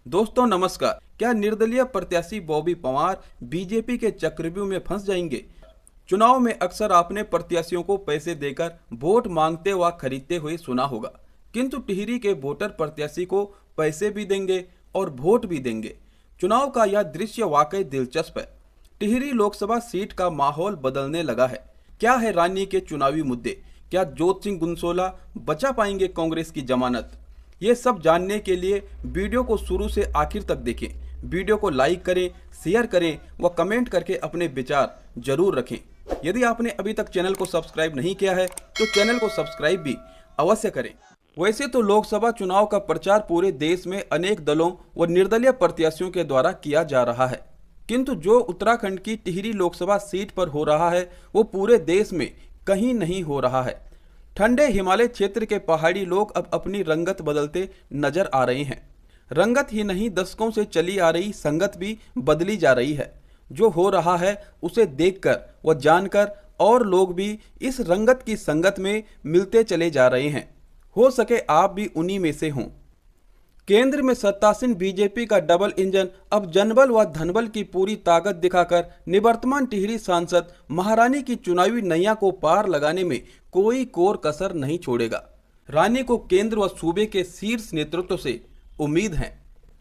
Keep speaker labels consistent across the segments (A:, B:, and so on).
A: दोस्तों नमस्कार। क्या निर्दलीय प्रत्याशी बॉबी पवार बीजेपी के चक्रव्यूह में फंस जाएंगे? चुनाव में अक्सर आपने प्रत्याशियों को पैसे देकर वोट मांगते व खरीदते हुए सुना होगा, किंतु टिहरी के वोटर प्रत्याशी को पैसे भी देंगे और वोट भी देंगे। चुनाव का यह दृश्य वाकई दिलचस्प है। टिहरी लोकसभा सीट का माहौल बदलने लगा है। क्या है रानी के चुनावी मुद्दे? क्या जोत सिंह गुनसोला बचा पाएंगे कांग्रेस की जमानत? ये सब जानने के लिए वीडियो को शुरू से आखिर तक देखें। वीडियो को लाइक करें, शेयर करें व कमेंट करके अपने विचार जरूर रखें। यदि आपने अभी तक चैनल को सब्सक्राइब नहीं किया है तो चैनल को सब्सक्राइब भी अवश्य करें। वैसे तो लोकसभा चुनाव का प्रचार पूरे देश में अनेक दलों व निर्दलीय प्रत्याशियों के द्वारा किया जा रहा है, किंतु जो उत्तराखंड की टिहरी लोकसभा सीट पर हो रहा है वो पूरे देश में कहीं नहीं हो रहा है। ठंडे हिमालय क्षेत्र के पहाड़ी लोग अब अपनी रंगत बदलते नजर आ रहे हैं। रंगत ही नहीं, दशकों से चली आ रही संगत भी बदली जा रही है। जो हो रहा है उसे देखकर व जानकर और लोग भी इस रंगत की संगत में मिलते चले जा रहे हैं। हो सके आप भी उन्हीं में से हों। केंद्र में सत्तासीन बीजेपी का डबल इंजन अब जनबल व धनबल की पूरी ताकत दिखाकर निवर्तमान टिहरी सांसद महारानी की चुनावी नैया को पार लगाने में कोई कोर कसर नहीं छोड़ेगा। रानी को केंद्र व सूबे के शीर्ष नेतृत्व से उम्मीद है।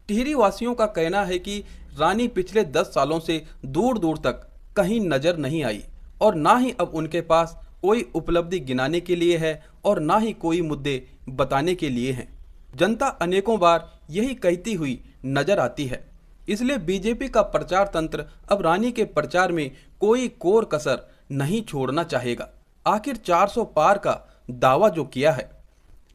A: टिहरी वासियों का कहना है कि रानी पिछले 10 सालों से दूर दूर तक कहीं नजर नहीं आई और ना ही अब उनके पास कोई उपलब्धि गिनाने के लिए है और ना ही कोई मुद्दे बताने के लिए हैं। जनता अनेकों बार यही कहती हुई नजर आती है। इसलिए बीजेपी का प्रचार तंत्र अब रानी के प्रचार में कोई कोर कसर नहीं छोड़ना चाहेगा। आखिर 400 पार का दावा जो किया है।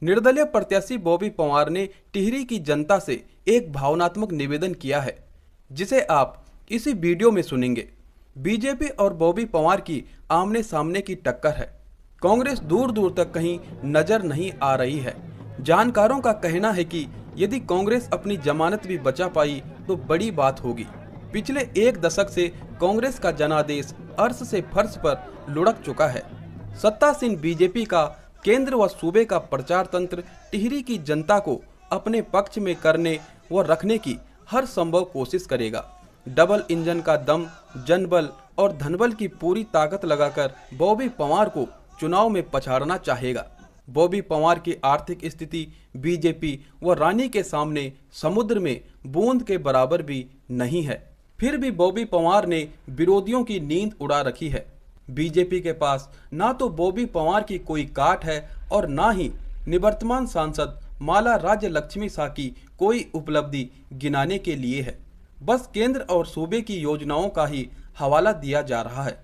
A: निर्दलीय प्रत्याशी बॉबी पवार ने टिहरी की जनता से एक भावनात्मक निवेदन किया है, जिसे आप इसी वीडियो में सुनेंगे। बीजेपी और बॉबी पवार की आमने सामने की टक्कर है। कांग्रेस दूर दूर तक कहीं नजर नहीं आ रही है। जानकारों का कहना है कि यदि कांग्रेस अपनी जमानत भी बचा पाई तो बड़ी बात होगी। पिछले 1 दशक से कांग्रेस का जनादेश अर्श से फर्श पर लुढ़क चुका है। सत्तासीन बीजेपी का केंद्र व सूबे का प्रचार तंत्र टिहरी की जनता को अपने पक्ष में करने व रखने की हर संभव कोशिश करेगा। डबल इंजन का दम, जनबल और धनबल की पूरी ताकत लगाकर बॉबी पवार को चुनाव में पछाड़ना चाहेगा। बॉबी पवार की आर्थिक स्थिति बीजेपी व रानी के सामने समुद्र में बूंद के बराबर भी नहीं है। फिर भी बॉबी पवार ने विरोधियों की नींद उड़ा रखी है। बीजेपी के पास ना तो बॉबी पवार की कोई काट है और ना ही निवर्तमान सांसद माला राज्य लक्ष्मी शाह की कोई उपलब्धि गिनाने के लिए है। बस केंद्र और सूबे की योजनाओं का ही हवाला दिया जा रहा है।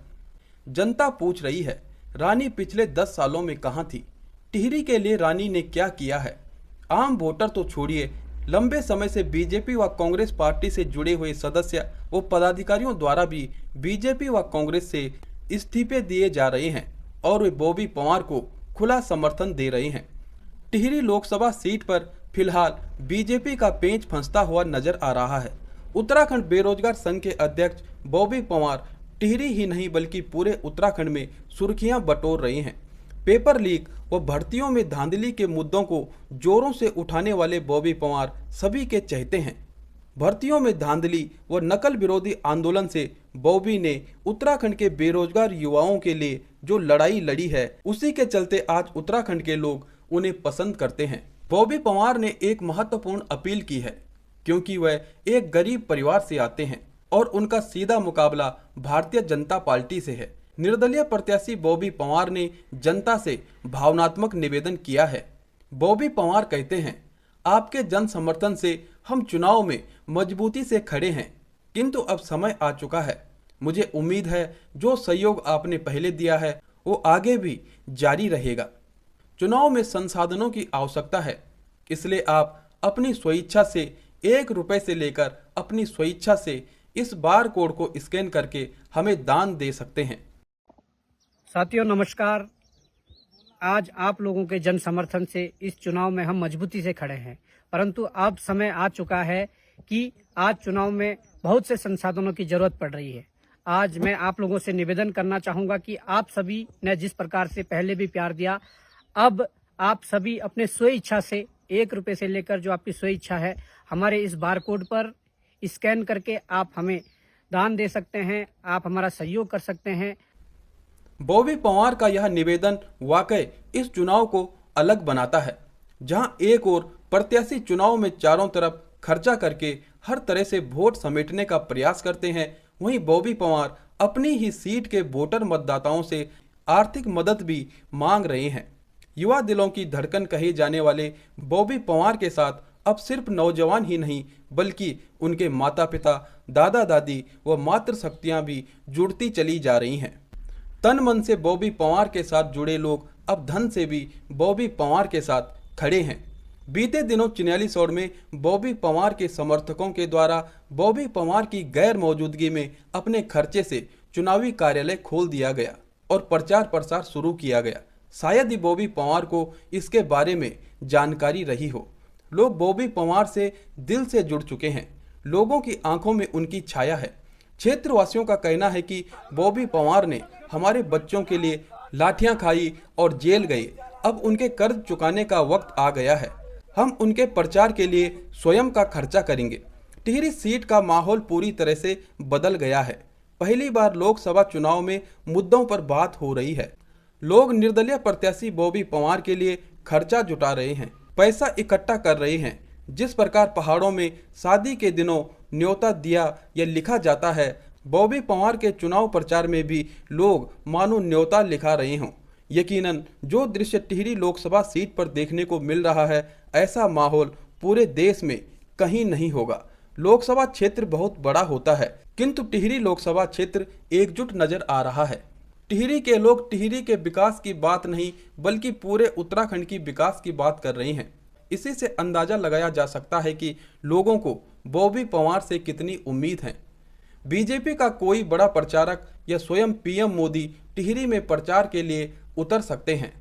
A: जनता पूछ रही है, रानी पिछले 10 सालों में कहां थी? टिहरी के लिए रानी ने क्या किया है? आम वोटर तो छोड़िए, लंबे समय से बीजेपी व कांग्रेस पार्टी से जुड़े हुए सदस्य व पदाधिकारियों द्वारा भी बीजेपी व कांग्रेस से इस्तीफे दिए जा रहे हैं और वे बॉबी पवार को खुला समर्थन दे रहे हैं। टिहरी लोकसभा सीट पर फिलहाल बीजेपी का पेंच फंसता हुआ नजर आ रहा है। उत्तराखंड बेरोजगार संघ के अध्यक्ष बॉबी पवार टिहरी ही नहीं बल्कि पूरे उत्तराखंड में सुर्खियां बटोर रहे हैं। पेपर लीक व भर्तियों में धांधली के मुद्दों को जोरों से उठाने वाले बॉबी पवार सभी के चहेते हैं। भर्तियों में धांधली व नकल विरोधी आंदोलन से बॉबी ने उत्तराखंड के बेरोजगार युवाओं के लिए जो लड़ाई लड़ी है, उसी के चलते आज उत्तराखंड के लोग उन्हें पसंद करते हैं। बॉबी पवार ने एक महत्वपूर्ण अपील की है, क्योंकि वह एक गरीब परिवार से आते हैं और उनका सीधा मुकाबला भारतीय जनता पार्टी से है। निर्दलीय प्रत्याशी बॉबी पवार ने जनता से भावनात्मक निवेदन किया है। बॉबी पवार कहते हैं, आपके जन समर्थन से हम चुनाव में मजबूती से खड़े हैं, किंतु अब समय आ चुका है। मुझे उम्मीद है जो सहयोग आपने पहले दिया है वो आगे भी जारी रहेगा। चुनाव में संसाधनों की आवश्यकता है, इसलिए आप अपनी स्वेच्छा से 1 रुपए से लेकर अपनी स्वेच्छा से इस बार कोड को स्कैन करके हमें दान दे सकते हैं।
B: साथियों नमस्कार। आज आप लोगों के जन समर्थन से इस चुनाव में हम मजबूती से खड़े हैं, परंतु अब समय आ चुका है कि आज चुनाव में बहुत से संसाधनों की जरूरत पड़ रही है। आज मैं आप लोगों से निवेदन करना चाहूंगा कि आप सभी ने जिस प्रकार से पहले भी प्यार दिया, अब आप सभी अपने स्व इच्छा से ₹1 से लेकर जो आपकी स्वेच्छा है, हमारे इस बारकोड पर स्कैन करके आप हमें दान दे सकते हैं, आप हमारा सहयोग कर सकते हैं।
A: बॉबी पंवार का यह निवेदन वाकई इस चुनाव को अलग बनाता है, जहां एक ओर प्रत्याशी चुनाव में चारों तरफ खर्चा करके हर तरह से वोट समेटने का प्रयास करते हैं, वहीं बॉबी पंवार अपनी ही सीट के वोटर मतदाताओं से आर्थिक मदद भी मांग रहे हैं। युवा दिलों की धड़कन कहे जाने वाले बॉबी पंवार के साथ अब सिर्फ नौजवान ही नहीं बल्कि उनके माता पिता, दादा दादी व मातृशक्तियां भी जुड़ती चली जा रही हैं। तन मन से बॉबी पंवार के साथ जुड़े लोग अब धन से भी बॉबी पंवार के साथ खड़े हैं। बीते दिनों चिन्यालीसौड़ में बॉबी पंवार के समर्थकों के द्वारा बॉबी पंवार की गैर मौजूदगी में अपने खर्चे से चुनावी कार्यालय खोल दिया गया और प्रचार प्रसार शुरू किया गया। शायद ही बॉबी पंवार को इसके बारे में जानकारी रही हो। लोग बॉबी पंवार से दिल से जुड़ चुके हैं, लोगों की आंखों में उनकी छाया है। क्षेत्रवासियों का कहना है कि बॉबी पंवार ने हमारे बच्चों के लिए लाठियां खाई और जेल गए, अब उनके कर्ज चुकाने का वक्त आ गया है। हम उनके प्रचार के लिए स्वयं का खर्चा करेंगे। टिहरी सीट का माहौल पूरी तरह से बदल गया है। पहली बार लोकसभा चुनाव में मुद्दों पर बात हो रही है। लोग निर्दलीय प्रत्याशी बॉबी पंवार के लिए खर्चा जुटा रहे हैं, पैसा इकट्ठा कर रहे हैं। जिस प्रकार पहाड़ों में शादी के दिनों न्योता दिया या लिखा जाता है, बॉबी पंवार के चुनाव प्रचार में भी लोग मानो न्योता लिखा रहे हों। यकीनन जो दृश्य टिहरी लोकसभा सीट पर देखने को मिल रहा है, ऐसा माहौल पूरे देश में कहीं नहीं होगा। लोकसभा क्षेत्र बहुत बड़ा होता है, किंतु टिहरी लोकसभा क्षेत्र एकजुट नजर आ रहा है। टिहरी के लोग टिहरी के विकास की बात नहीं बल्कि पूरे उत्तराखंड की विकास की बात कर रहे हैं। इसी से अंदाजा लगाया जा सकता है कि लोगों को बॉबी पंवार से कितनी उम्मीद है। बीजेपी का कोई बड़ा प्रचारक या स्वयं पीएम मोदी टिहरी में प्रचार के लिए उतर सकते हैं।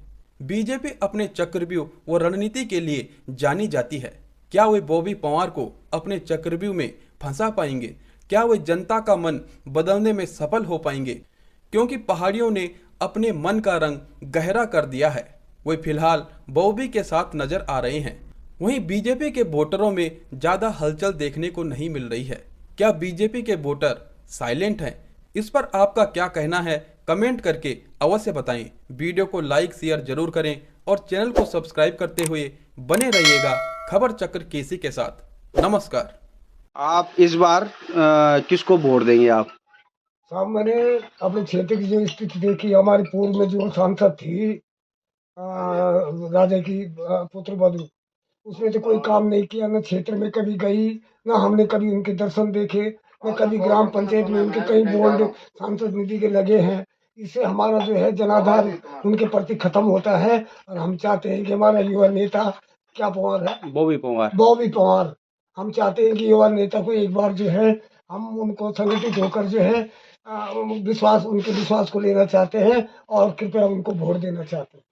A: बीजेपी अपने चक्रव्यूह व रणनीति के लिए जानी जाती है। क्या वे बॉबी पंवार को अपने चक्रव्यूह में फंसा पाएंगे? क्या वे जनता का मन बदलने में सफल हो पाएंगे? क्योंकि पहाड़ियों ने अपने मन का रंग गहरा कर दिया है, वे फिलहाल बॉबी के साथ नजर आ रहे हैं। वहीं बीजेपी के वोटरों में ज्यादा हलचल देखने को नहीं मिल रही है। क्या बीजेपी के वोटर साइलेंट हैं? इस पर आपका क्या कहना है? कमेंट करके अवश्य बताएं। वीडियो को लाइक शेयर जरूर करें और चैनल को सब्सक्राइब करते हुए बने रहिएगा खबर चक्र केसी के साथ। नमस्कार।
C: आप इस बार किसको वोट देंगे आप?
D: साहब, मैंने अपने क्षेत्र की जो स्थिति देखी, हमारी पूर्व में जो सांसद थी राजा की पुत्र वधु, उसने तो कोई काम नहीं किया, न क्षेत्र में कभी गई, न हमने कभी उनके दर्शन देखे, न कभी ग्राम पंचायत में उनके कई बोर्ड सांसद निधि के लगे हैं। इससे हमारा जो है जनाधार उनके प्रति खत्म होता है और हम चाहते हैं कि हमारा युवा नेता क्या पंवार है,
C: बॉबी
D: पंवार, हम चाहते हैं कि युवा नेता को एक बार जो है हम उनको संगठित होकर जो है उनके विश्वास को लेना चाहते हैं और कृपया उनको वोट देना चाहते हैं।